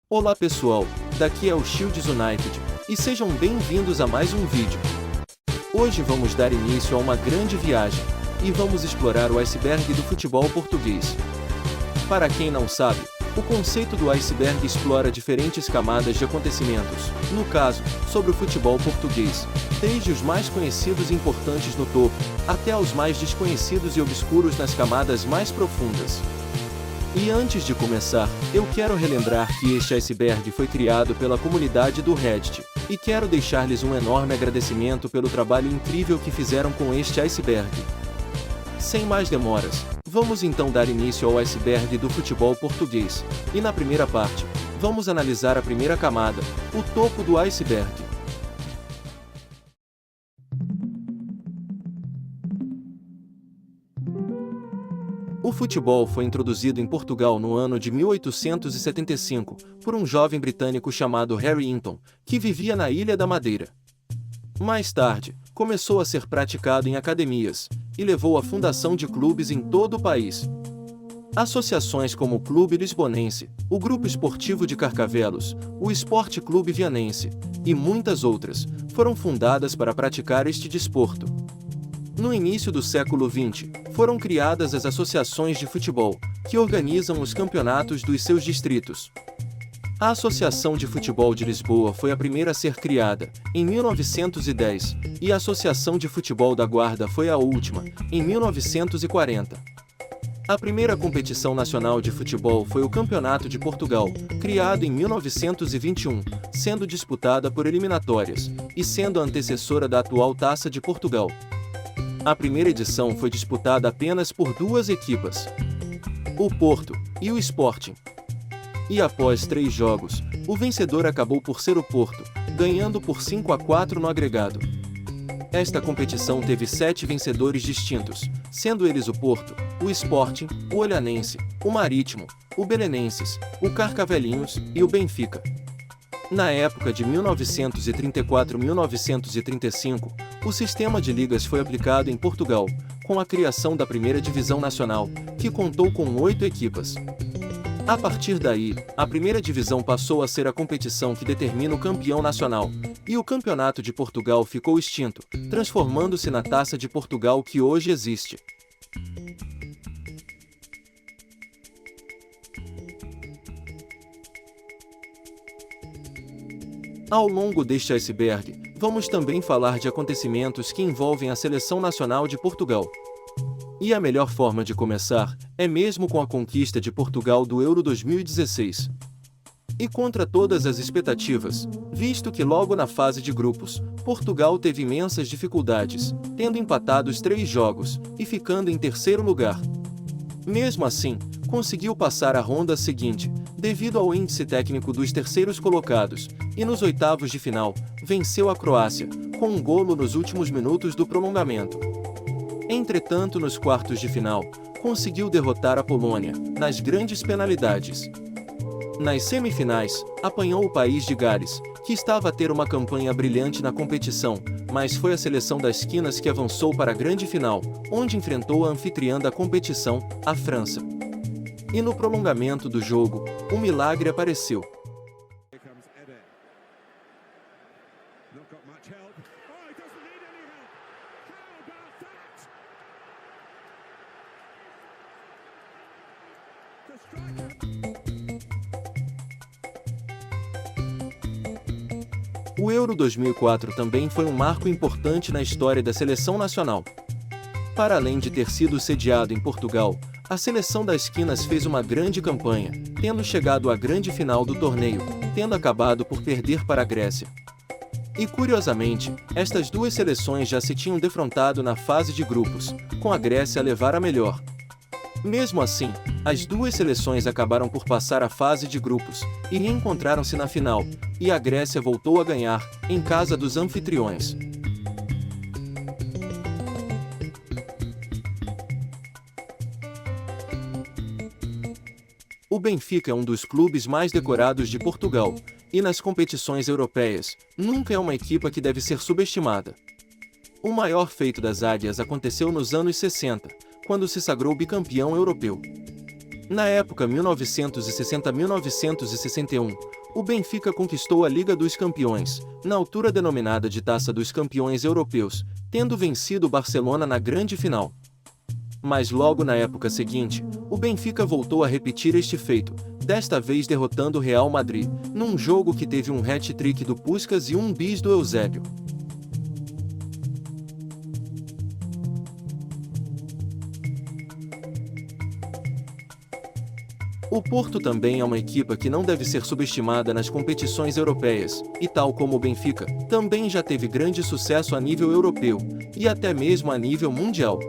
Olá pessoal, daqui é o Shields United, e sejam bem-vindos a mais um vídeo. Hoje vamos dar início a uma grande viagem, e vamos explorar o iceberg do futebol português. Para quem não sabe, o conceito do iceberg explora diferentes camadas de acontecimentos, no caso, sobre o futebol português, desde os mais conhecidos e importantes no topo, até os mais desconhecidos e obscuros nas camadas mais profundas. E antes de começar, eu quero relembrar que este iceberg foi criado pela comunidade do Reddit, e quero deixar-lhes um enorme agradecimento pelo trabalho incrível que fizeram com este iceberg. Sem mais demoras, vamos então dar início ao iceberg do futebol português, e na primeira parte, vamos analisar a primeira camada, o topo do iceberg. O futebol foi introduzido em Portugal no ano de 1875, por um jovem britânico chamado Harry Hinton, que vivia na Ilha da Madeira. Mais tarde, começou a ser praticado em academias, e levou à fundação de clubes em todo o país. Associações como o Clube Lisbonense, o Grupo Esportivo de Carcavelos, o Esporte Clube Vianense, e muitas outras, foram fundadas para praticar este desporto. No início do século XX, foram criadas as associações de futebol, que organizam os campeonatos dos seus distritos. A Associação de Futebol de Lisboa foi a primeira a ser criada, em 1910, e a Associação de Futebol da Guarda foi a última, em 1940. A primeira competição nacional de futebol foi o Campeonato de Portugal, criado em 1921, sendo disputada por eliminatórias, e sendo a antecessora da atual Taça de Portugal. A primeira edição foi disputada apenas por duas equipas, o Porto e o Sporting. E após 3 jogos, o vencedor acabou por ser o Porto, ganhando por 5-4 no agregado. Esta competição teve 7 vencedores distintos, sendo eles o Porto, o Sporting, o Olhanense, o Marítimo, o Belenenses, o Carcavelinhos e o Benfica. Na época de 1934-1935, o sistema de ligas foi aplicado em Portugal, com a criação da primeira divisão nacional, que contou com 8 equipas. A partir daí, a primeira divisão passou a ser a competição que determina o campeão nacional, e o Campeonato de Portugal ficou extinto, transformando-se na Taça de Portugal que hoje existe. Ao longo deste iceberg, vamos também falar de acontecimentos que envolvem a Seleção Nacional de Portugal. E a melhor forma de começar é mesmo com a conquista de Portugal do Euro 2016. E contra todas as expectativas, visto que logo na fase de grupos, Portugal teve imensas dificuldades, tendo empatado os 3 jogos e ficando em terceiro lugar. Mesmo assim, conseguiu passar a ronda seguinte, devido ao índice técnico dos terceiros colocados, e nos oitavos de final, venceu a Croácia, com um golo nos últimos minutos do prolongamento. Entretanto, nos quartos de final, conseguiu derrotar a Polônia, nas grandes penalidades. Nas semifinais, apanhou o país de Gales, que estava a ter uma campanha brilhante na competição, mas foi a seleção das quinas que avançou para a grande final, onde enfrentou a anfitriã da competição, a França. E no prolongamento do jogo, um milagre apareceu. O Euro 2004 também foi um marco importante na história da seleção nacional. Para além de ter sido sediado em Portugal, a seleção das quinas fez uma grande campanha, tendo chegado à grande final do torneio, tendo acabado por perder para a Grécia. E curiosamente, estas duas seleções já se tinham defrontado na fase de grupos, com a Grécia a levar a melhor. Mesmo assim, as duas seleções acabaram por passar a fase de grupos, e reencontraram-se na final, e a Grécia voltou a ganhar, em casa dos anfitriões. O Benfica é um dos clubes mais decorados de Portugal, e nas competições europeias, nunca é uma equipa que deve ser subestimada. O maior feito das Águias aconteceu nos anos 60, quando se sagrou bicampeão europeu. Na época 1960-1961, o Benfica conquistou a Liga dos Campeões, na altura denominada de Taça dos Campeões Europeus, tendo vencido o Barcelona na grande final. Mas logo na época seguinte, o Benfica voltou a repetir este feito, desta vez derrotando o Real Madrid, num jogo que teve um hat-trick do Puskás e um bis do Eusébio. O Porto também é uma equipe que não deve ser subestimada nas competições europeias, e tal como o Benfica, também já teve grande sucesso a nível europeu, e até mesmo a nível mundial.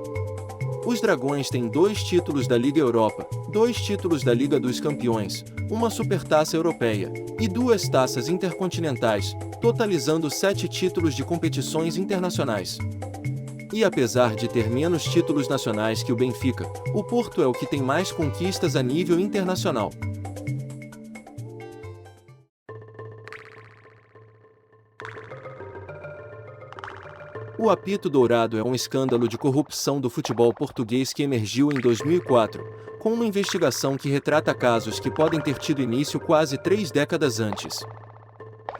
Os Dragões têm 2 títulos da Liga Europa, 2 títulos da Liga dos Campeões, uma Supertaça Europeia, e 2 taças intercontinentais, totalizando 7 títulos de competições internacionais. E apesar de ter menos títulos nacionais que o Benfica, o Porto é o que tem mais conquistas a nível internacional. O apito dourado é um escândalo de corrupção do futebol português que emergiu em 2004, com uma investigação que retrata casos que podem ter tido início quase 3 décadas antes.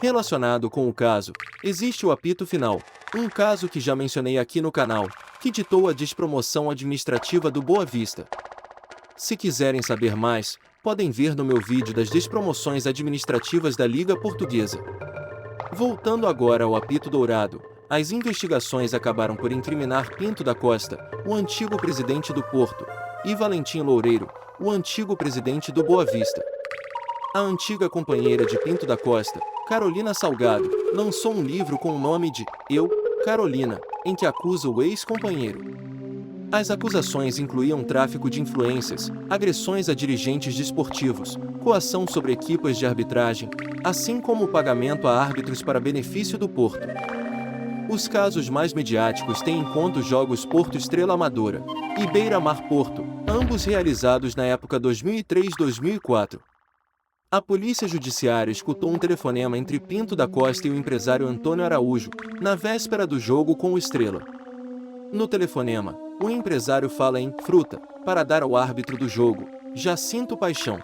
Relacionado com o caso, existe o apito final, um caso que já mencionei aqui no canal, que ditou a despromoção administrativa do Boa Vista. Se quiserem saber mais, podem ver no meu vídeo das despromoções administrativas da Liga Portuguesa. Voltando agora ao apito dourado, as investigações acabaram por incriminar Pinto da Costa, o antigo presidente do Porto, e Valentim Loureiro, o antigo presidente do Boa Vista. A antiga companheira de Pinto da Costa, Carolina Salgado, lançou um livro com o nome de Eu, Carolina, em que acusa o ex-companheiro. As acusações incluíam tráfico de influências, agressões a dirigentes desportivos, coação sobre equipas de arbitragem, assim como o pagamento a árbitros para benefício do Porto. Os casos mais mediáticos têm em conta os jogos Porto Estrela Amadora e Beira-Mar Porto, ambos realizados na época 2003-2004. A Polícia Judiciária escutou um telefonema entre Pinto da Costa e o empresário Antônio Araújo, na véspera do jogo com o Estrela. No telefonema, o empresário fala em fruta, para dar ao árbitro do jogo, Jacinto Paixão.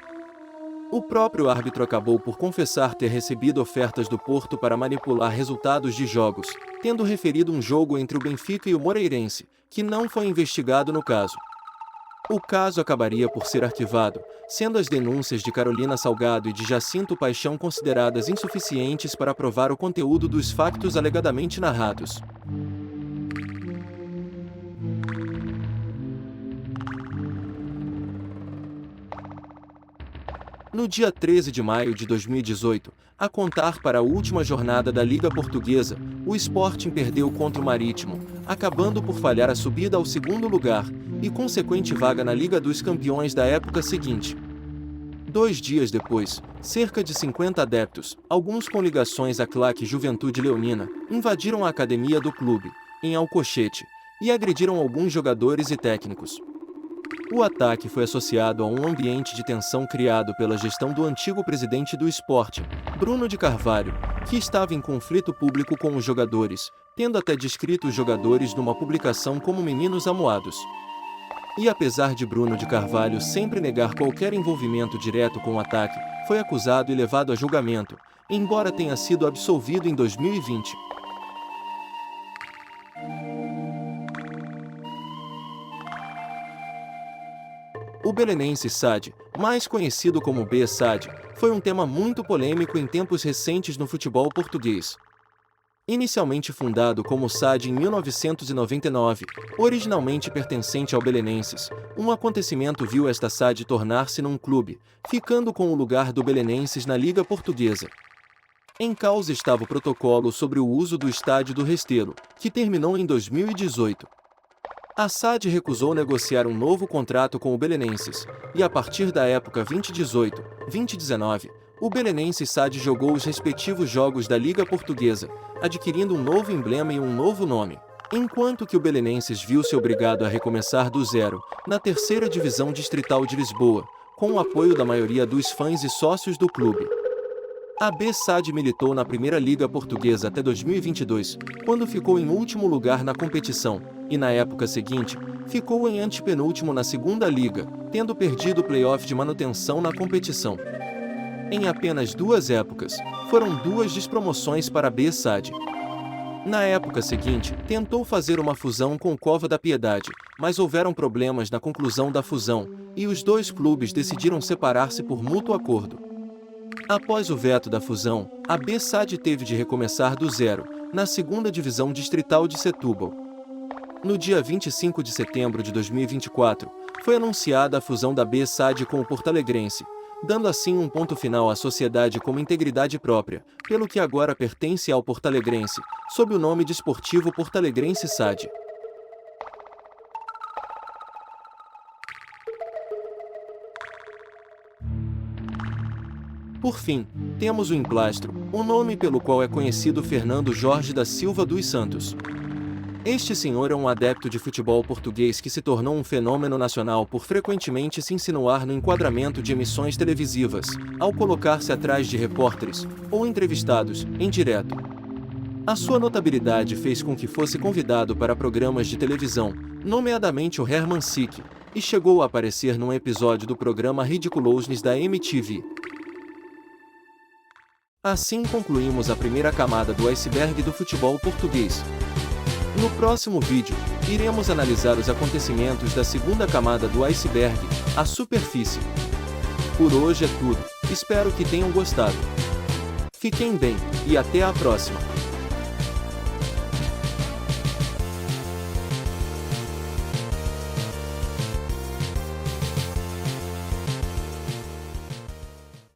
O próprio árbitro acabou por confessar ter recebido ofertas do Porto para manipular resultados de jogos, tendo referido um jogo entre o Benfica e o Moreirense, que não foi investigado no caso. O caso acabaria por ser arquivado, sendo as denúncias de Carolina Salgado e de Jacinto Paixão consideradas insuficientes para provar o conteúdo dos factos alegadamente narrados. No dia 13 de maio de 2018, a contar para a última jornada da Liga Portuguesa, o Sporting perdeu contra o Marítimo, acabando por falhar a subida ao segundo lugar e consequente vaga na Liga dos Campeões da época seguinte. 2 dias depois, cerca de 50 adeptos, alguns com ligações à claque Juventude Leonina, invadiram a academia do clube, em Alcochete, e agrediram alguns jogadores e técnicos. O ataque foi associado a um ambiente de tensão criado pela gestão do antigo presidente do Sporting, Bruno de Carvalho, que estava em conflito público com os jogadores, tendo até descrito os jogadores numa publicação como meninos amuados. E apesar de Bruno de Carvalho sempre negar qualquer envolvimento direto com o ataque, foi acusado e levado a julgamento, embora tenha sido absolvido em 2020. O belenense SAD, mais conhecido como B-SAD, foi um tema muito polêmico em tempos recentes no futebol português. Inicialmente fundado como SAD em 1999, originalmente pertencente ao Belenenses, um acontecimento viu esta SAD tornar-se num clube, ficando com o lugar do Belenenses na Liga Portuguesa. Em causa estava o protocolo sobre o uso do estádio do Restelo, que terminou em 2018. A SAD recusou negociar um novo contrato com o Belenenses, e a partir da época 2018-2019, o Belenenses SAD jogou os respectivos jogos da Liga Portuguesa, adquirindo um novo emblema e um novo nome, enquanto que o Belenenses viu-se obrigado a recomeçar do zero, na terceira divisão distrital de Lisboa, com o apoio da maioria dos fãs e sócios do clube. A B-SAD militou na Primeira Liga Portuguesa até 2022, quando ficou em último lugar na competição, e na época seguinte, ficou em antepenúltimo na Segunda Liga, tendo perdido o play-off de manutenção na competição. Em apenas 2 épocas, foram 2 despromoções para a B-SAD. Na época seguinte, tentou fazer uma fusão com o Cova da Piedade, mas houveram problemas na conclusão da fusão, e os 2 clubes decidiram separar-se por mútuo acordo. Após o veto da fusão, a B-SAD teve de recomeçar do zero, na 2ª Divisão Distrital de Setúbal. No dia 25 de setembro de 2024, foi anunciada a fusão da B-SAD com o Portalegrense, dando assim um ponto final à sociedade como integridade própria, pelo que agora pertence ao Portalegrense, sob o nome de Esportivo Portalegrense SAD. Por fim, temos o Emplastro, o nome pelo qual é conhecido Fernando Jorge da Silva dos Santos. Este senhor é um adepto de futebol português que se tornou um fenômeno nacional por frequentemente se insinuar no enquadramento de emissões televisivas, ao colocar-se atrás de repórteres ou entrevistados, em direto. A sua notabilidade fez com que fosse convidado para programas de televisão, nomeadamente o Hermann Sick, e chegou a aparecer num episódio do programa Ridiculousness da MTV. Assim concluímos a primeira camada do iceberg do futebol português. No próximo vídeo, iremos analisar os acontecimentos da 2ª camada do iceberg, a superfície. Por hoje é tudo, espero que tenham gostado. Fiquem bem, e até a próxima!